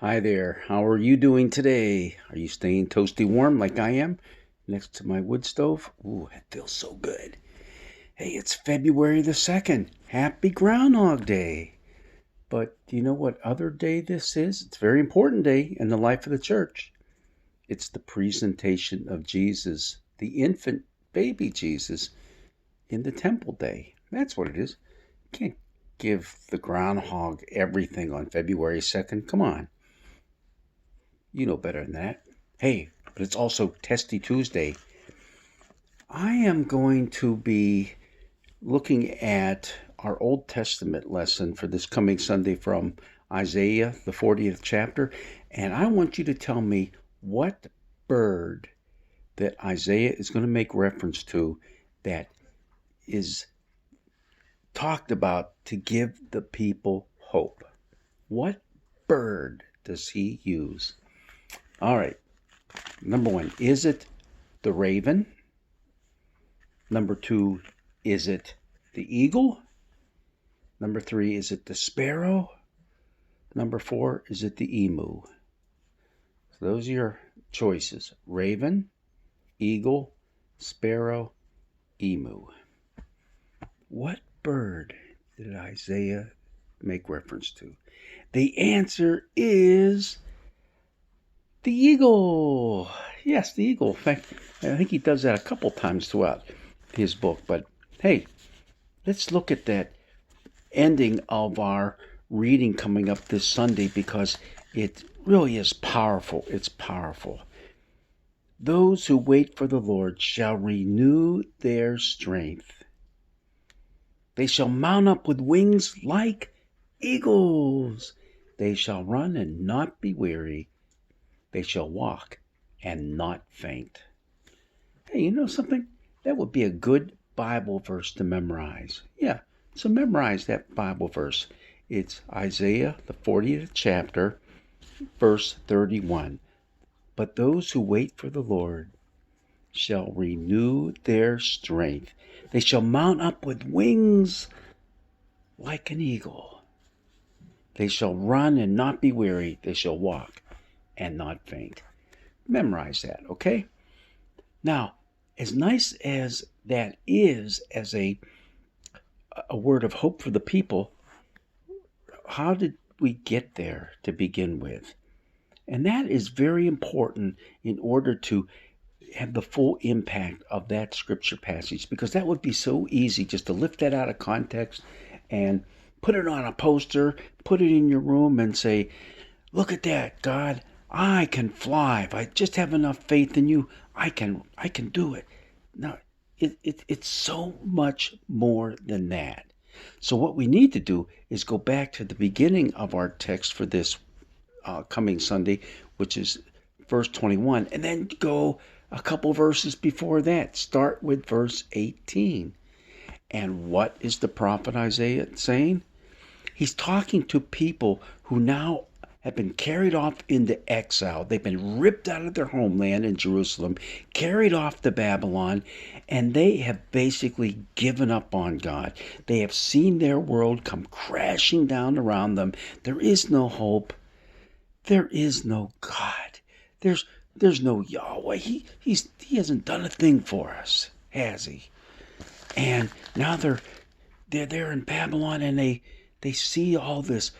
Hi there. How are you doing today? Are you staying toasty warm like I am next to my wood stove? Ooh, it feels so good. Hey, it's February the 2nd. Happy Groundhog Day. But do you know what other day this is? It's a very important day in the life of the church. It's the presentation of Jesus, the infant baby Jesus, in the temple day. That's what it is. You can't give the groundhog everything on February 2nd. Come on. You know better than that. Hey, but it's also Testy Tuesday. I am going to be looking at our Old Testament lesson for this coming Sunday from Isaiah, the 40th chapter. And I want you to tell me what bird that Isaiah is going to make reference to that is talked about to give the people hope. What bird does he use? All right. Number one, is it the raven? Number two, is it the eagle? Number three, is it the sparrow? Number four, is it the emu? So those are your choices. Raven, eagle, sparrow, emu. What bird did Isaiah make reference to? The answer is the eagle. Yes, the eagle. In fact, I think he does that a couple times throughout his book. But hey, let's look at that ending of our reading coming up this Sunday because it really is powerful. It's powerful. Those who wait for the Lord shall renew their strength. They shall mount up with wings like eagles. They shall run and not be weary. They shall walk and not faint. Hey, you know something? That would be a good Bible verse to memorize. Yeah, so memorize that Bible verse. It's Isaiah, the 40th chapter, verse 31. But those who wait for the Lord shall renew their strength. They shall mount up with wings like an eagle. They shall run and not be weary. They shall walk and not faint. Memorize that, okay? Now, as nice as that is as a word of hope for the people, how did we get there to begin with? And that is very important in order to have the full impact of that scripture passage, because that would be so easy just to lift that out of context and put it on a poster, put it in your room and say, look at that, God, I can fly. If I just have enough faith in you, I can do it. No, it's so much more than that. So what we need to do is go back to the beginning of our text for this coming Sunday, which is verse 21, and then go a couple verses before that. Start with verse 18. And what is the prophet Isaiah saying? He's talking to people who now have been carried off into exile. They've been ripped out of their homeland in Jerusalem, carried off to Babylon, and they have basically given up on God. They have seen their world come crashing down around them. There is no hope. There is no God. There's no Yahweh. He hasn't done a thing for us, has he? And now they're there in Babylon, and they see all this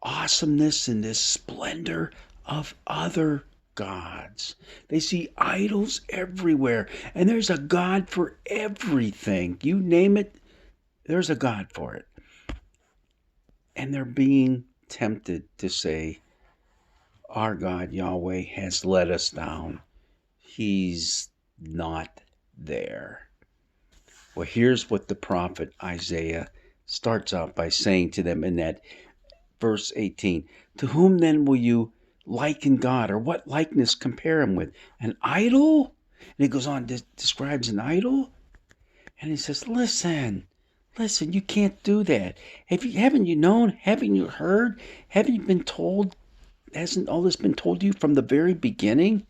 awesomeness and this splendor of other gods. They see idols everywhere, and there's a God for everything. You name it, there's a God for it. And they're being tempted to say, our God Yahweh has let us down. He's not there. Well, here's what the prophet Isaiah starts out by saying to them in that verse 18. To whom then will you liken God, or what likeness compare him with? An idol? And he goes on, describes an idol. And he says, listen, you can't do that. Haven't you known? Haven't you heard? Haven't you been told? Hasn't all this been told you from the very beginning?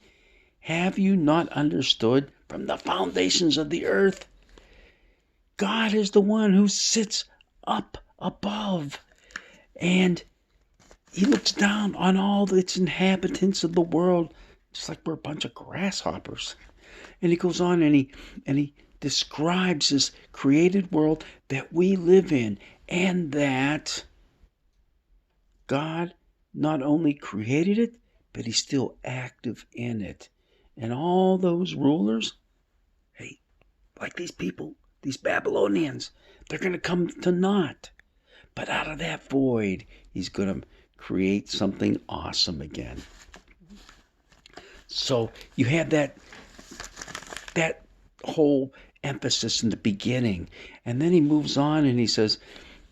Have you not understood from the foundations of the earth? God is the one who sits up above. And he looks down on all its inhabitants of the world, just like we're a bunch of grasshoppers. And he goes on and he describes this created world that we live in, and that God not only created it, but he's still active in it. And all those rulers, hey, like these people, these Babylonians, they're going to come to naught. But out of that void, he's going to create something awesome again. So you have that whole emphasis in the beginning. And then he moves on and he says,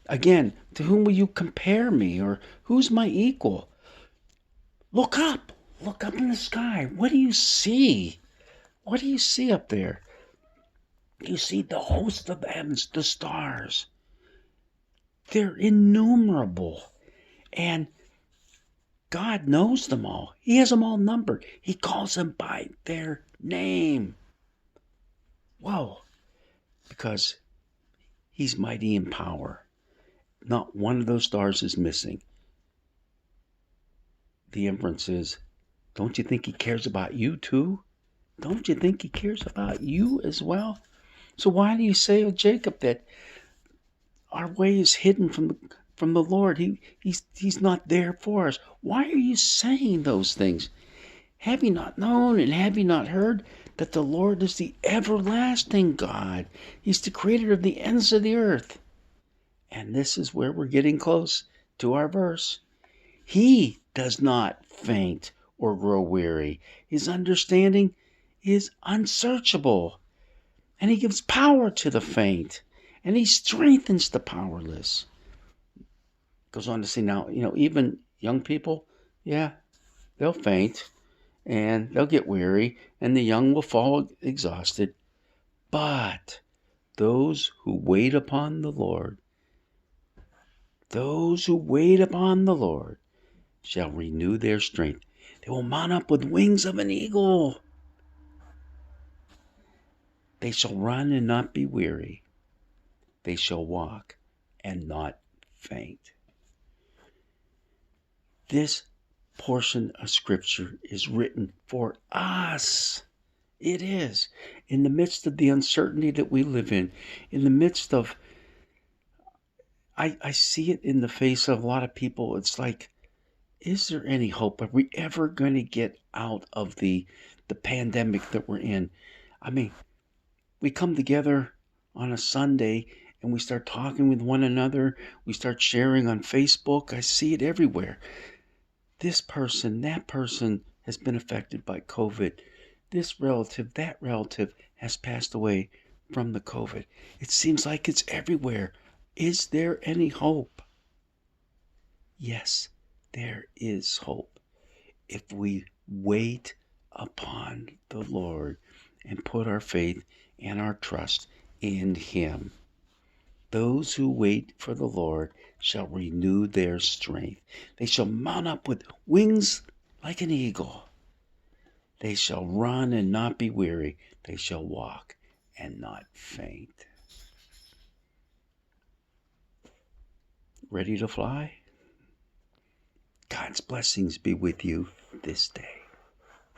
again, to whom will you compare me? Or who's my equal? Look up. Look up in the sky. What do you see? What do you see up there? You see the host of the heavens, the stars. They're innumerable. And God knows them all. He has them all numbered. He calls them by their name. Whoa. Because he's mighty in power. Not one of those stars is missing. The inference is, don't you think he cares about you too? Don't you think he cares about you as well? So why do you say of Jacob that our way is hidden from the Lord? He's not there for us. Why are you saying those things? Have you not known and have you not heard that the Lord is the everlasting God? He's the creator of the ends of the earth. And this is where we're getting close to our verse. He does not faint or grow weary. His understanding is unsearchable. And he gives power to the faint. And he strengthens the powerless. Goes on to say now, even young people, yeah, they'll faint and they'll get weary and the young will fall exhausted. But those who wait upon the Lord, shall renew their strength. They will mount up with wings of an eagle. They shall run and not be weary. They shall walk and not faint. This portion of Scripture is written for us. It is. In the midst of the uncertainty that we live in the midst of, I see it in the face of a lot of people. It's like, is there any hope? Are we ever going to get out of the pandemic that we're in? I mean, we come together on a Sunday and we start talking with one another. We start sharing on Facebook. I see it everywhere. This person, that person has been affected by COVID. This relative, that relative has passed away from the COVID. It seems like it's everywhere. Is there any hope? Yes, there is hope if we wait upon the Lord and put our faith and our trust in Him. Those who wait for the Lord shall renew their strength. They shall mount up with wings like an eagle. They shall run and not be weary. They shall walk and not faint. Ready to fly? God's blessings be with you this day.